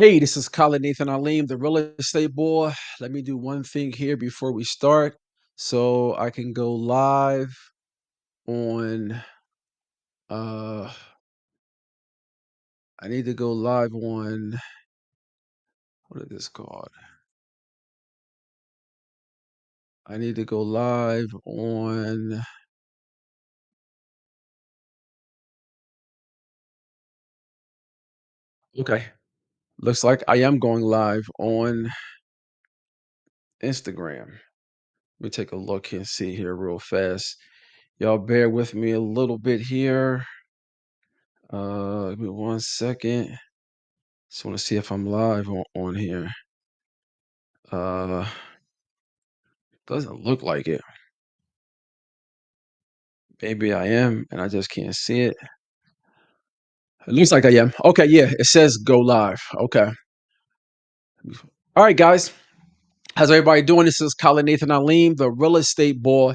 Hey, this is Colin Nathan Alim, the real estate boy. Let me do one thing here before we start so I can go live on uh I need to go live on what is this called? I need to go live on okay. Looks like I am going live on Instagram. Let me take a look and see here real fast. Y'all bear with me a little bit here. Give me 1 second. Just want to see if I'm live on here. Uh Doesn't look like it. Maybe I am, and I just can't see it. It looks like I am. Okay, yeah, it says go live. Okay. All right, guys. How's everybody doing? This is Colin Nathan Alim, the real estate boy.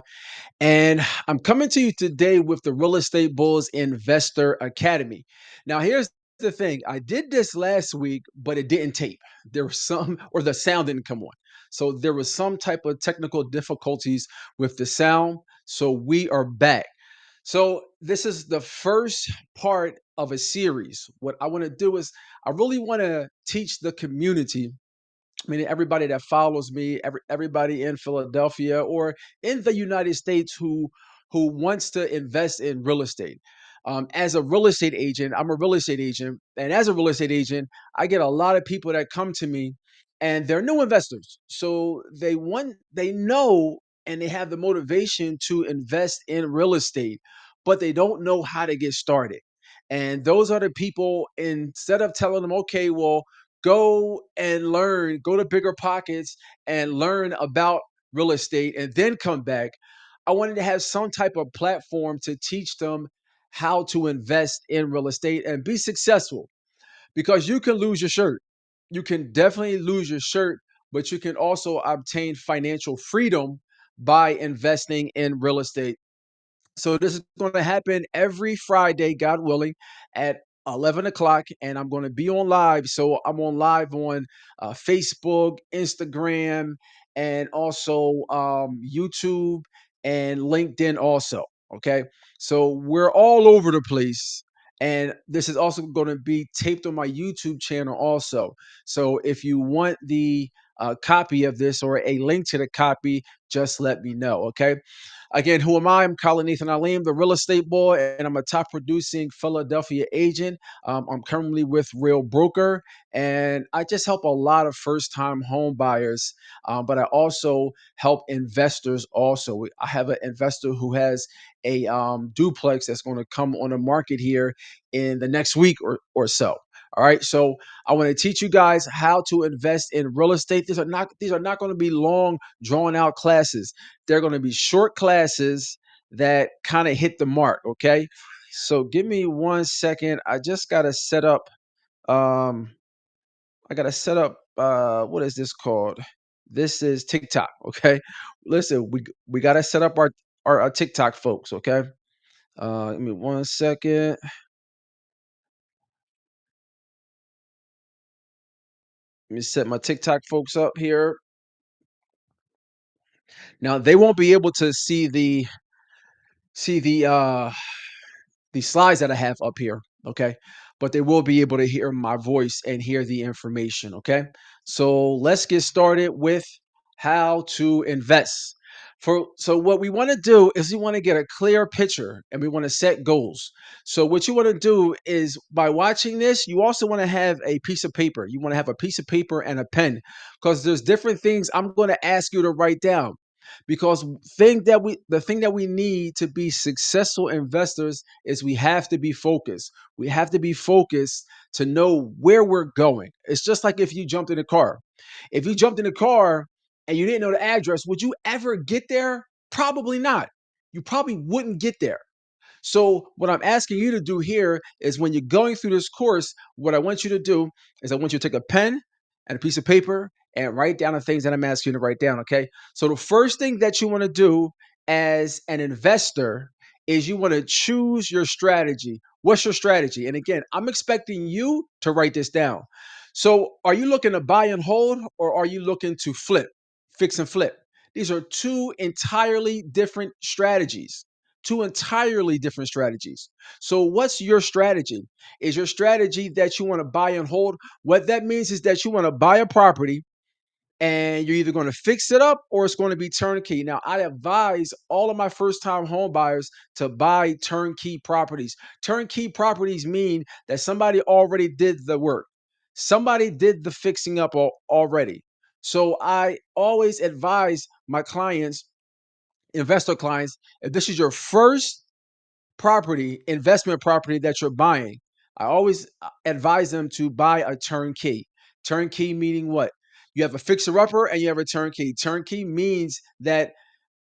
And I'm coming to you today with the Real Estate Bulls Investor Academy. Now, here's the thing I did this last week, but it didn't tape. There was some, or the sound didn't come on. So there was some type of technical difficulties with the sound. So we are back. So this is the first part of a series. What I want to do is I really want to teach the community, meaning everybody that follows me, everybody in Philadelphia or in the United States who wants to invest in real estate. As a real estate agent, I'm a real estate agent, and as a real estate agent, I get a lot of people that come to me, and they're new investors. So they know, and they have the motivation to invest in real estate, but they don't know how to get started. And those are the people, instead of telling them, okay, well, go and learn, go to Bigger Pockets and learn about real estate and then come back. I wanted to have some type of platform to teach them how to invest in real estate and be successful, because you can lose your shirt. You can definitely lose your shirt, but you can also obtain financial freedom by investing in real estate. So this is going to happen every Friday, God willing, at 11 o'clock, and I'm going to be on live. So I'm on live on Facebook, Instagram, and also YouTube and LinkedIn. Also, okay. So we're all over the place, and this is also going to be taped on my YouTube channel. Also, so if you want the copy of this or a link to the copy, just let me know. Okay. Again, who am I? I'm Colin Nathan Alim, the real estate boy, and I'm a top producing Philadelphia agent. I'm currently with Real Broker, and I just help a lot of first time home buyers, but I also help investors also. I have an investor who has a duplex that's going to come on the market here in the next week or so. All right, so I want to teach you guys how to invest in real estate. These are not going to be long, drawn out classes. They're going to be short classes that kind of hit the mark. Okay. So give me 1 second. I just got to set up, um, I got to set up, what is this called? This is TikTok. Okay. Listen, we got to set up our TikTok folks. Okay. Give me 1 second. Let me set my TikTok folks up here. Now they won't be able to see the slides that I have up here, okay? But they will be able to hear my voice and hear the information, okay? So let's get started with how to invest. So what we want to do is we want to get a clear picture and we want to set goals. So what you want to do is, by watching this, you also want to have a piece of paper. You want to have a piece of paper and a pen, because there's different things I'm going to ask you to write down, because the thing that we need to be successful investors is we have to be focused. We have to be focused to know where we're going. It's just like if you jumped in a car. If you jumped in a car and you didn't know the address, would you ever get there? Probably not. You probably wouldn't get there. So, what I'm asking you to do here is, when you're going through this course, what I want you to do is I want you to take a pen and a piece of paper and write down the things that I'm asking you to write down. Okay. So, the first thing that you want to do as an investor is you want to choose your strategy. What's your strategy? And again, I'm expecting you to write this down. So, are you looking to buy and hold, or are you looking to flip, fix and flip? These are two entirely different strategies. Two entirely different strategies. So, what's your strategy? Is your strategy that you want to buy and hold? What that means is that you want to buy a property and you're either going to fix it up or it's going to be turnkey. Now, I advise all of my first time home buyers to buy turnkey properties. Turnkey properties mean that somebody already did the work, somebody did the fixing up already. So I always advise my clients, investor clients, if this is your first property, investment property that you're buying, I always advise them to buy a turnkey. Turnkey meaning what? You have a fixer upper and you have a turnkey. Turnkey means that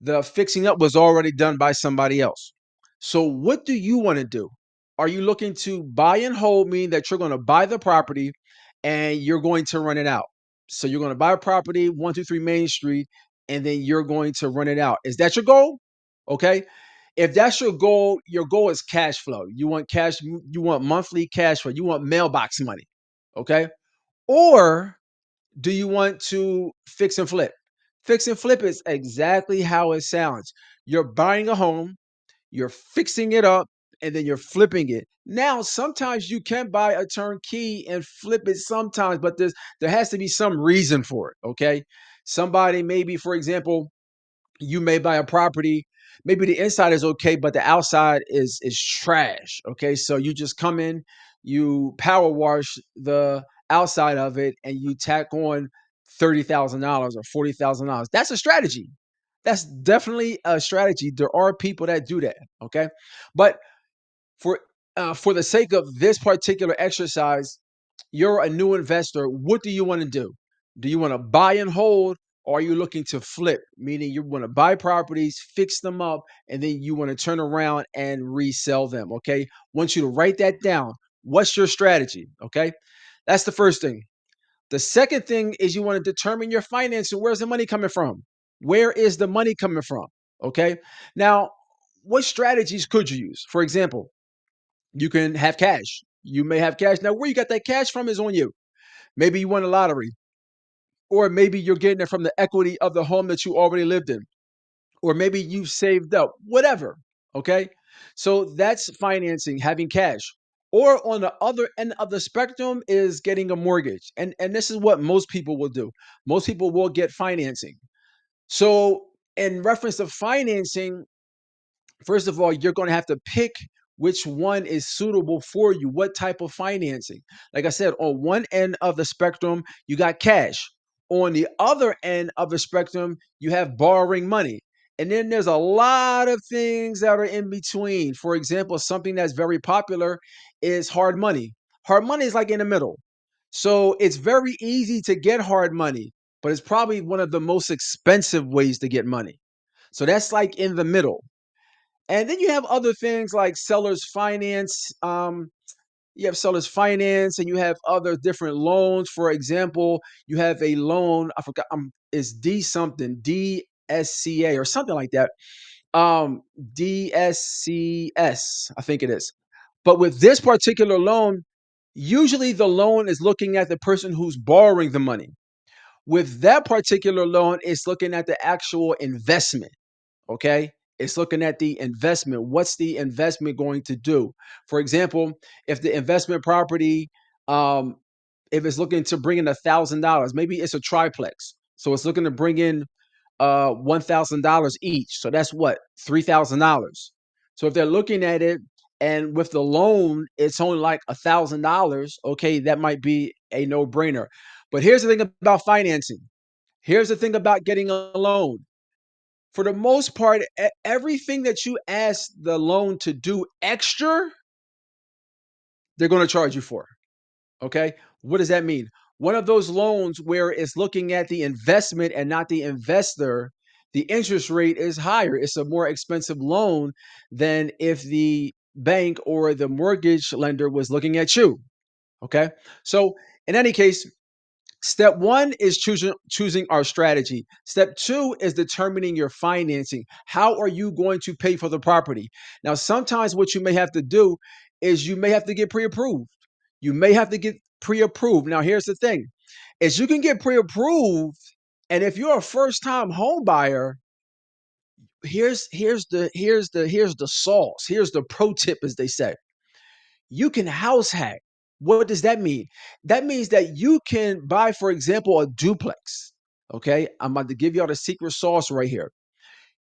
the fixing up was already done by somebody else. So, what do you want to do? Are you looking to buy and hold, meaning that you're going to buy the property and you're going to run it out? So, you're going to buy a property, 123 Main Street, and then you're going to run it out. Is that your goal? Okay. If that's your goal is cash flow. You want cash, you want monthly cash flow, you want mailbox money. Okay. Or do you want to fix and flip? Fix and flip is exactly how it sounds. You're buying a home, you're fixing it up, and then you're flipping it. Now, sometimes you can buy a turnkey and flip it sometimes, but there has to be some reason for it. Okay. Somebody, maybe, for example, you may buy a property, maybe the inside is okay but the outside is trash. Okay, so you just come in, you power wash the outside of it, and you tack on $30,000 or $40,000. That's a strategy. That's definitely a strategy. There are people that do that. Okay, but for for the sake of this particular exercise, you're a new investor. What do you want to do? Do you want to buy and hold, or are you looking to flip? Meaning you want to buy properties, fix them up, and then you want to turn around and resell them. Okay. Want you to write that down. What's your strategy? Okay. That's the first thing. The second thing is you want to determine your financing. Where's the money coming from? Where is the money coming from? Okay. Now, what strategies could you use? For example, you can have cash. You may have cash. Now, where you got that cash from is on you. Maybe you won a lottery, or maybe you're getting it from the equity of the home that you already lived in, or maybe you've saved up, whatever. Okay. So that's financing, having cash. Or on the other end of the spectrum is getting a mortgage. And this is what most people will do. Most people will get financing. So, in reference to financing, first of all, you're going to have to pick which one is suitable for you. What type of financing? Like I said, on one end of the spectrum, you got cash. On the other end of the spectrum, you have borrowing money. And then there's a lot of things that are in between. For example, something that's very popular is hard money. Hard money is like in the middle. So it's very easy to get hard money, but it's probably one of the most expensive ways to get money. So that's like in the middle. And then you have other things like seller's finance. You have seller's finance, and you have other different loans. For example, you have a loan. I forgot. It's D something, DSCA or something like that. DSCS, I think it is. But with this particular loan, usually the loan is looking at the person who's borrowing the money. With that particular loan, it's looking at the actual investment. Okay. It's looking at the investment. What's the investment going to do? For example, if the investment property, um, if it's looking to bring in $1,000, maybe it's a triplex. So it's looking to bring in $1,000 each. So that's what? $3,000. So if they're looking at it and with the loan, it's only like $1,000, okay, that might be a no-brainer. But here's the thing about financing. Here's the thing about getting a loan. For the most part, everything that you ask the loan to do extra, they're going to charge you for. Okay. What does that mean? One of those loans where it's looking at the investment and not the investor, the interest rate is higher. It's a more expensive loan than if the bank or the mortgage lender was looking at you. Okay. So, in any case, step one is choosing our strategy. Step two is determining your financing. How are you going to pay for the property? Now, sometimes what you may have to do is you may have to get pre approved. You may have to get pre-approved. Now, here's the thing: is you can get pre-approved, and if you're a first-time home buyer, here's the sauce. Here's the pro tip, as they say. You can house hack. What does that mean? That means that you can buy, for example, a duplex. Okay, I'm about to give y'all the secret sauce right here.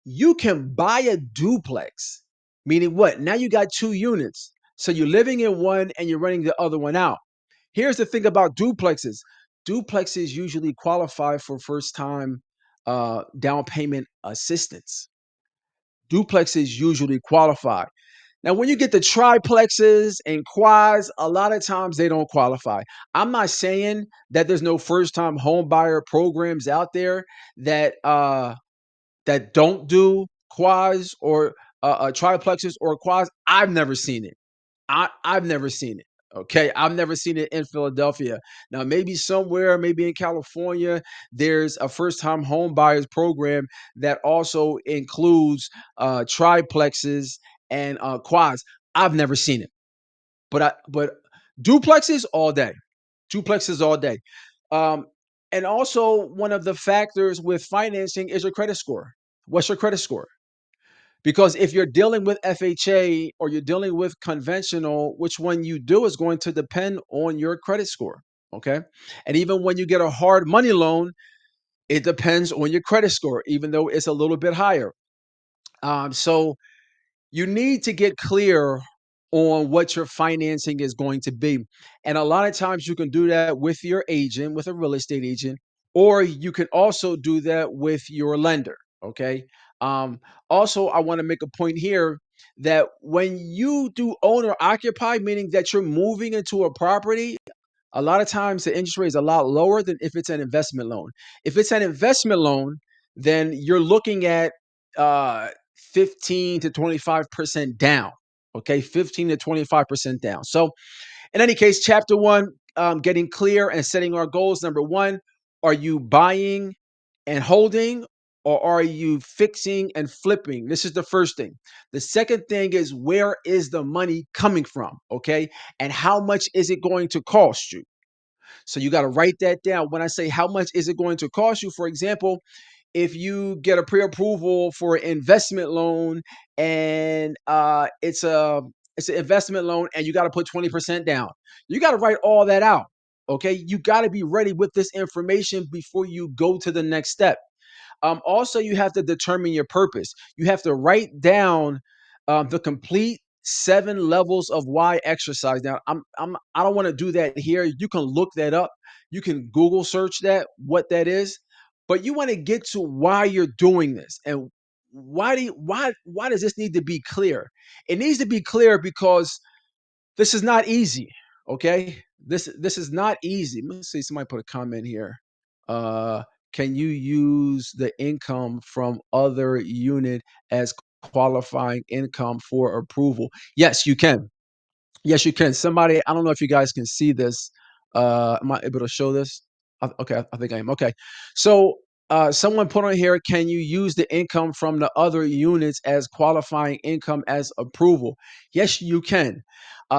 You can buy a duplex, meaning what? Now you got two units. So you're living in one and you're renting the other one out. Here's the thing about duplexes: duplexes usually qualify for first time down payment assistance. Duplexes usually qualify. Now, when you get the triplexes and quads, a lot of times they don't qualify. I'm not saying that there's no first time home buyer programs out there that that don't do quads or triplexes or quads. I've never seen it. I've never seen it. Okay, I've never seen it in Philadelphia. Now, maybe somewhere, maybe in California, there's a first-time home buyers program that also includes triplexes and quads. I've never seen it, but duplexes all day, duplexes all day. Um, and also, one of the factors with financing is your credit score. What's your credit score? Because if you're dealing with FHA or you're dealing with conventional, which one you do is going to depend on your credit score. Okay. And even when you get a hard money loan, it depends on your credit score, even though it's a little bit higher. So you need to get clear on what your financing is going to be. And a lot of times you can do that with your agent, with a real estate agent, or you can also do that with your lender. Okay. Um, Also, I want to make a point here that when you do owner occupy, meaning that you're moving into a property, a lot of times the interest rate is a lot lower than if it's an investment loan. If it's an investment loan, then you're looking at uh, 15 to 25% down. Okay, 15 to 25% down. So, in any case, chapter one, getting clear and setting our goals. Number one, are you buying and holding, or are you fixing and flipping? This is the first thing. The second thing is, where is the money coming from? Okay, and how much is it going to cost you? So you got to write that down. When I say how much is it going to cost you, for example, if you get a pre-approval for an investment loan and it's an investment loan and you got to put 20% down, you got to write all that out. Okay, you got to be ready with this information before you go to the next step. Also, you have to determine your purpose. You have to write down the complete 7 levels of why exercise. Now, I don't want to do that here. You can look that up. You can Google search that, what that is. But you want to get to why you're doing this, and why does this need to be clear? It needs to be clear because this is not easy. Okay, this is not easy. Let me see. Somebody put a comment here. Uh, can you use the income from other unit as qualifying income for approval? Yes, you can. Yes, you can. Somebody, I don't know if you guys can see this. Am I able to show this? Okay, I think I am. Okay. So, someone put on here, can you use the income from the other units as qualifying income as approval? Yes, you can.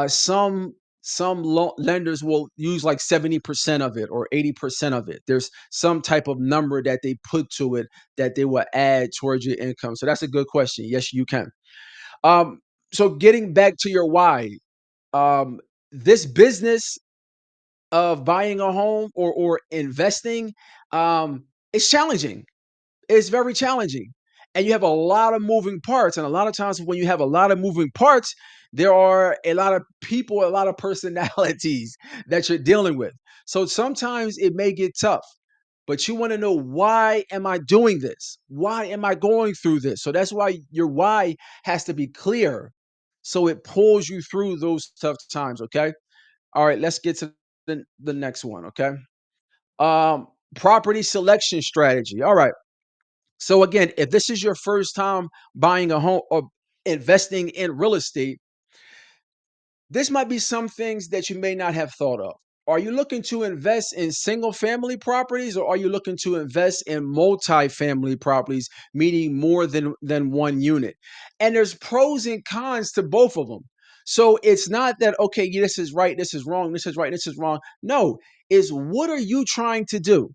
Some lenders will use like 70% of it or 80% of it. There's some type of number that they put to it that they will add towards your income. So that's a good question. Yes, you can. Um, so getting back to your why, um, this business of buying a home or investing, it's challenging. It's very challenging, and you have a lot of moving parts. And a lot of times, when you have a lot of moving parts, there are a lot of people, a lot of personalities that you're dealing with. So sometimes it may get tough. But you want to know, why am I doing this? Why am I going through this? So that's why your why has to be clear. So it pulls you through those tough times. Okay. All right. Let's get to the next one. Okay. Um, Property selection strategy. All right. So again, if this is your first time buying a home or investing in real estate, this might be some things that you may not have thought of. Are you looking to invest in single family properties, or are you looking to invest in multi-family properties, meaning more than one unit? And there's pros and cons to both of them. So it's not that, okay, yeah, this is right, this is wrong, this is right, this is wrong. No, is what are you trying to do?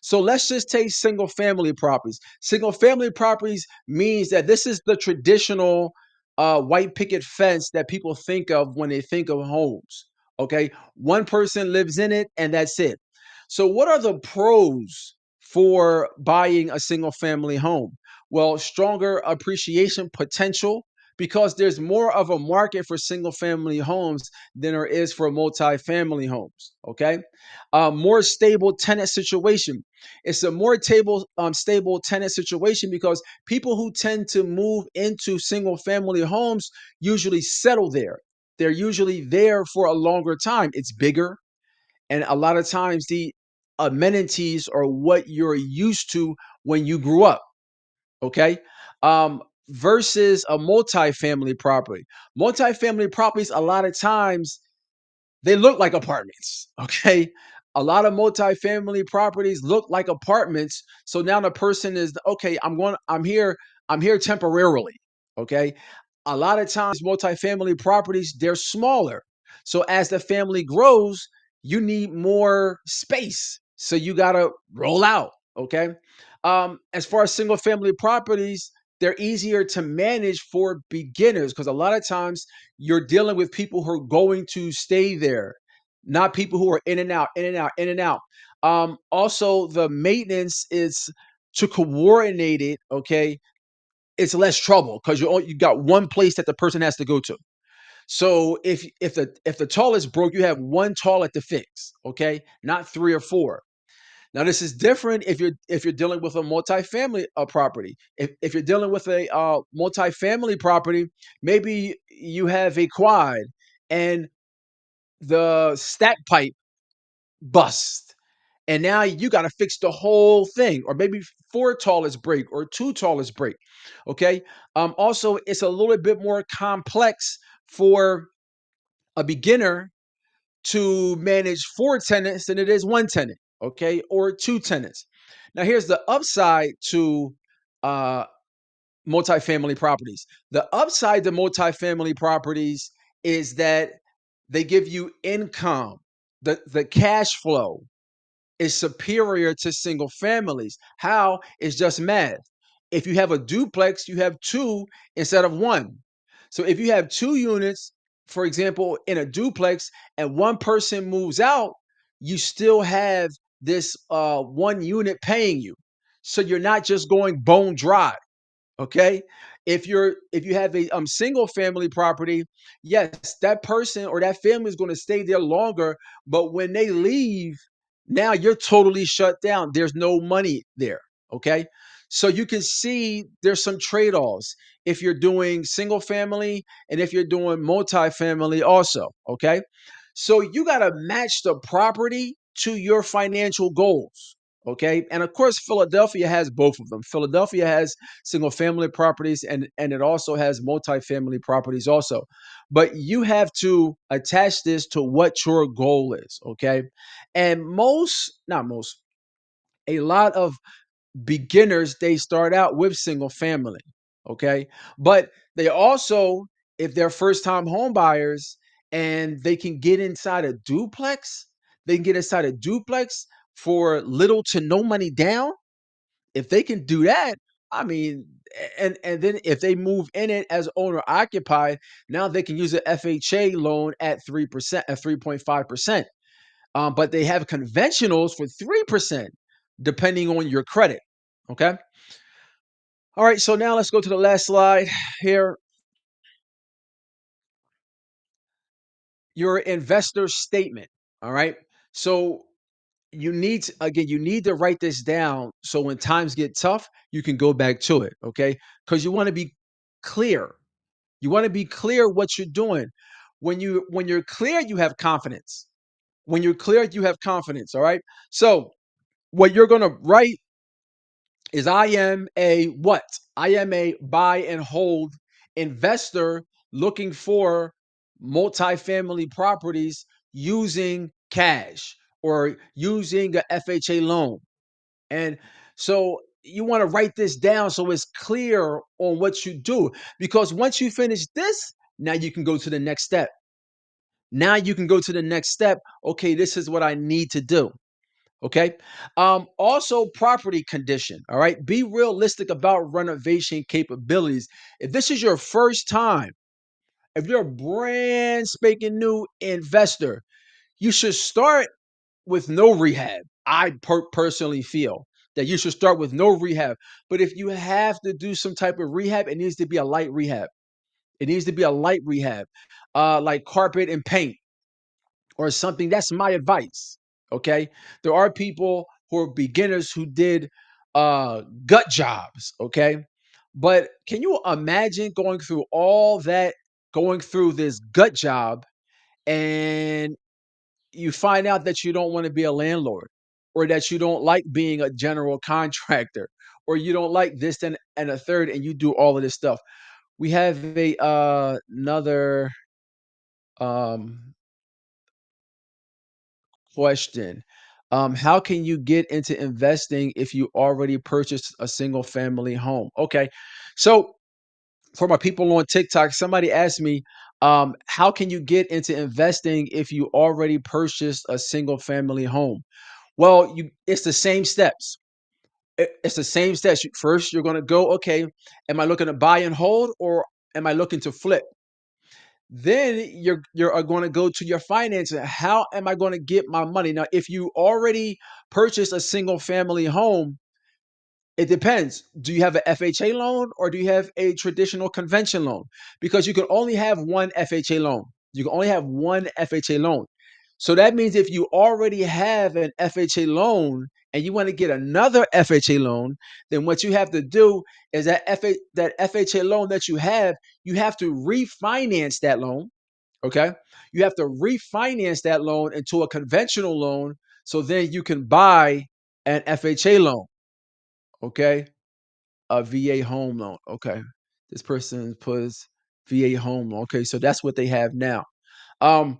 So let's just take single family properties. Single family properties means that this is the traditional white picket fence that people think of when they think of homes. Okay. One person lives in it and that's it. So, what are the pros for buying a single family home? Well, stronger appreciation potential because there's more of a market for single family homes than there is for multifamily homes. Okay. More stable tenant situation. It's a more stable tenant situation because people who tend to move into single family homes usually settle there. They're usually there for a longer time. It's bigger, and a lot of times the amenities are what you're used to when you grew up. Okay. Versus a multifamily property. Multifamily properties, a lot of times, they look like apartments. Okay. A lot of multifamily properties look like apartments. So now the person is okay, I'm here temporarily. Okay. A lot of times multifamily properties, they're smaller. So as the family grows, you need more space. So you gotta roll out. Okay. As far as single family properties, they're easier to manage for beginners because a lot of times you're dealing with people who are going to stay there, not people who are in and out, in and out, in and out. Also, the maintenance is to coordinate it. Okay, it's less trouble because you got one place that the person has to go to. So if the toilet's broke, you have one toilet to fix. Okay, not three or four. Now this is different if you're dealing with a multifamily property. If you're dealing with a multifamily property, maybe you have a quad and the stack pipe bust, and now you got to fix the whole thing, or maybe four toilets break or two toilets break. Okay. Also, it's a little bit more complex for a beginner to manage four tenants than it is one tenant, okay, or two tenants. Now, here's the upside to uh, multifamily properties. The upside to multifamily properties is that they give you income, the cash flow is superior to single families. How? It's just math. If you have a duplex, you have two instead of one. So if you have two units, for example, in a duplex, and one person moves out, you still have this one unit paying you. So you're not just going bone dry. Okay. If you have a single family property, yes, that person or that family is going to stay there longer, but when they leave, now you're totally shut down. There's no money there. Okay. So you can see there's some trade-offs if you're doing single family and if you're doing multifamily also. Okay. So you got to match the property to your financial goals. Okay. And of course, Philadelphia has both of them. Philadelphia has single family properties and it also has multifamily properties also. But you have to attach this to what your goal is. Okay. And not most, a lot of beginners, they start out with single family. Okay. But they also, if they're first time home buyers and they can get inside a duplex, they can get inside a duplex for little to no money down. If they can do that, I mean, and then if they move in it as owner occupied, now they can use an FHA loan at 3%, at 3.5%. But they have conventionals for 3%, depending on your credit. Okay. All right. So now let's go to the last slide here. Your investor statement. All right. So you need to write this down so when times get tough, you can go back to it. Okay. Because you want to be clear. You want to be clear what you're doing. When you're clear, you have confidence. When you're clear, you have confidence. All right. So what you're gonna write is I am a what? I am a buy and hold investor looking for multifamily properties using cash or using a FHA loan. And so you want to write this down so it's clear on what you do. Because once you finish this, Now you can go to the next step. Now you can go to the next step. Okay, this is what I need to do. Okay. Also, property condition. All right. Be realistic about renovation capabilities. If this is your first time, if you're a brand spanking new investor, you should start with no rehab. I personally feel that you should start with no rehab. But if you have to do some type of rehab, it needs to be a light rehab. It needs to be a light rehab, like carpet and paint or something. That's my advice. Okay. There are people who are beginners who did gut jobs. Okay. But can you imagine going through all that, going through this gut job, and you find out that you don't want to be a landlord, or that you don't like being a general contractor, or you don't like this and a third, and you do all of this stuff. We have a another um question. How can you get into investing if you already purchased a single family home? Okay. So for my people on TikTok, somebody asked me, how can you get into investing if you already purchased a single family home? Well, it's the same steps. It's the same steps. First, you're going to go, okay, am I looking to buy and hold, or am I looking to flip? Then you're going to go to your finances. How am I going to get my money? Now, if you already purchased a single family home, it depends. Do you have an FHA loan, or do you have a traditional convention loan? Because you can only have one FHA loan. You can only have one FHA loan. So that means if you already have an FHA loan and you want to get another FHA loan, then what you have to do is that FHA loan that you have to refinance that loan. Okay. You have to refinance that loan into a conventional loan, so then you can buy an FHA loan. Okay. A VA home loan. Okay. This person puts VA home loan. Okay. So that's what they have now. Um,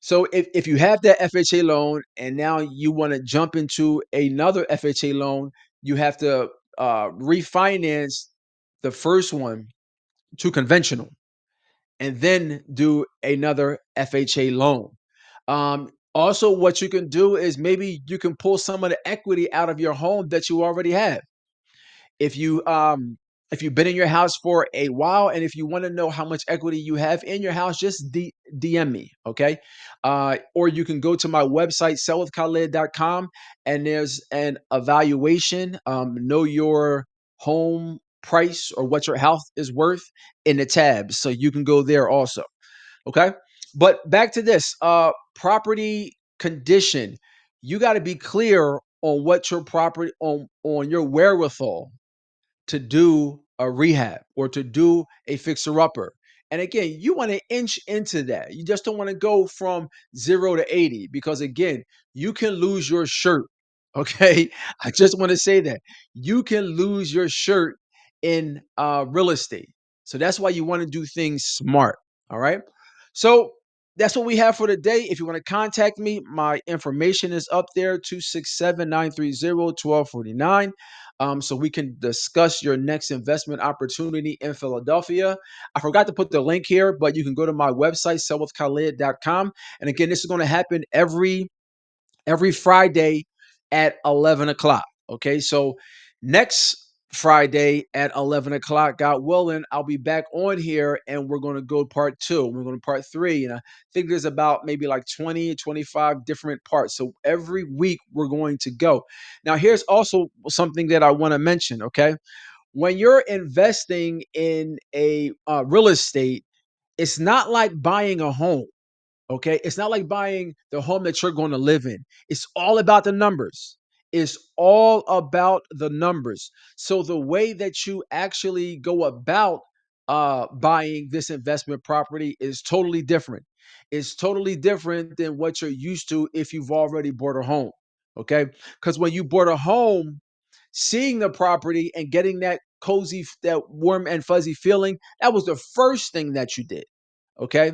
so if you have that FHA loan and now you want to jump into another FHA loan, you have to refinance the first one to conventional and then do another FHA loan. Also, what you can do is maybe you can pull some of the equity out of your home that you already have. If you if you've been in your house for a while, and if you want to know how much equity you have in your house, just DM me. Okay. Or you can go to my website, sellwithkhalid.com, and there's an evaluation, know your home price or what your house is worth in the tab, so you can go there also. Okay. But back to this property condition. You got to be clear on what your property on your wherewithal to do a rehab or to do a fixer upper. And again, you want to inch into that. You just don't want to go from 0 to 80, because again, you can lose your shirt. Okay. I just want to say that you can lose your shirt in real estate. So that's why you want to do things smart. All right. So that's what we have for today. If you want to contact me, my information is up there, 267-930-1249. So we can discuss your next investment opportunity in Philadelphia. I forgot to put the link here, but you can go to my website, sellwithkhalid.com. And again, this is going to happen every Friday at 11 o'clock. Okay, so next Friday at 11 o'clock, God willing, I'll be back on here and we're going to go part two. We're going to part three. And I think there's about maybe like 20, 25 different parts. So every week we're going to go. Now, here's also something that I want to mention. Okay, when you're investing in a real estate, it's not like buying a home. Okay. It's not like buying the home that you're going to live in. It's all about the numbers. It's all about the numbers. So the way that you actually go about buying this investment property is totally different. It's totally different than what you're used to if you've already bought a home. Okay. Because when you bought a home, seeing the property and getting that cozy, that warm and fuzzy feeling, that was the first thing that you did. Okay.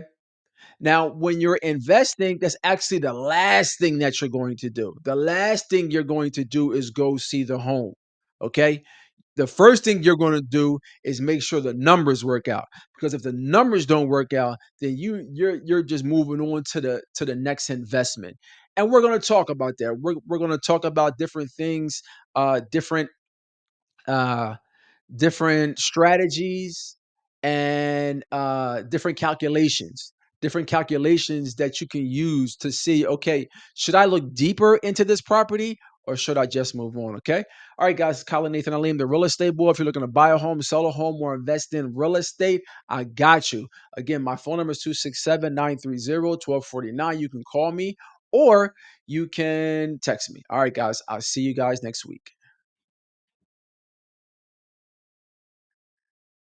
Now, when you're investing, that's actually the last thing that you're going to do. The last thing you're going to do is go see the home. Okay. the first thing you're going to do is make sure the numbers work out. Because if the numbers don't work out, then you're just moving on to the next investment. And we're going to talk about that. We're going to talk about different things, different uh different strategies and different calculations that you can use to see, okay, should I look deeper into this property or should I just move on? Okay. All right, guys. Colin Nathan Aleem, the real estate boy. If you're looking to buy a home, sell a home, or invest in real estate, I got you. Again, my phone number is 267-930-1249. You can call me or you can text me. All right, guys. I'll see you guys next week.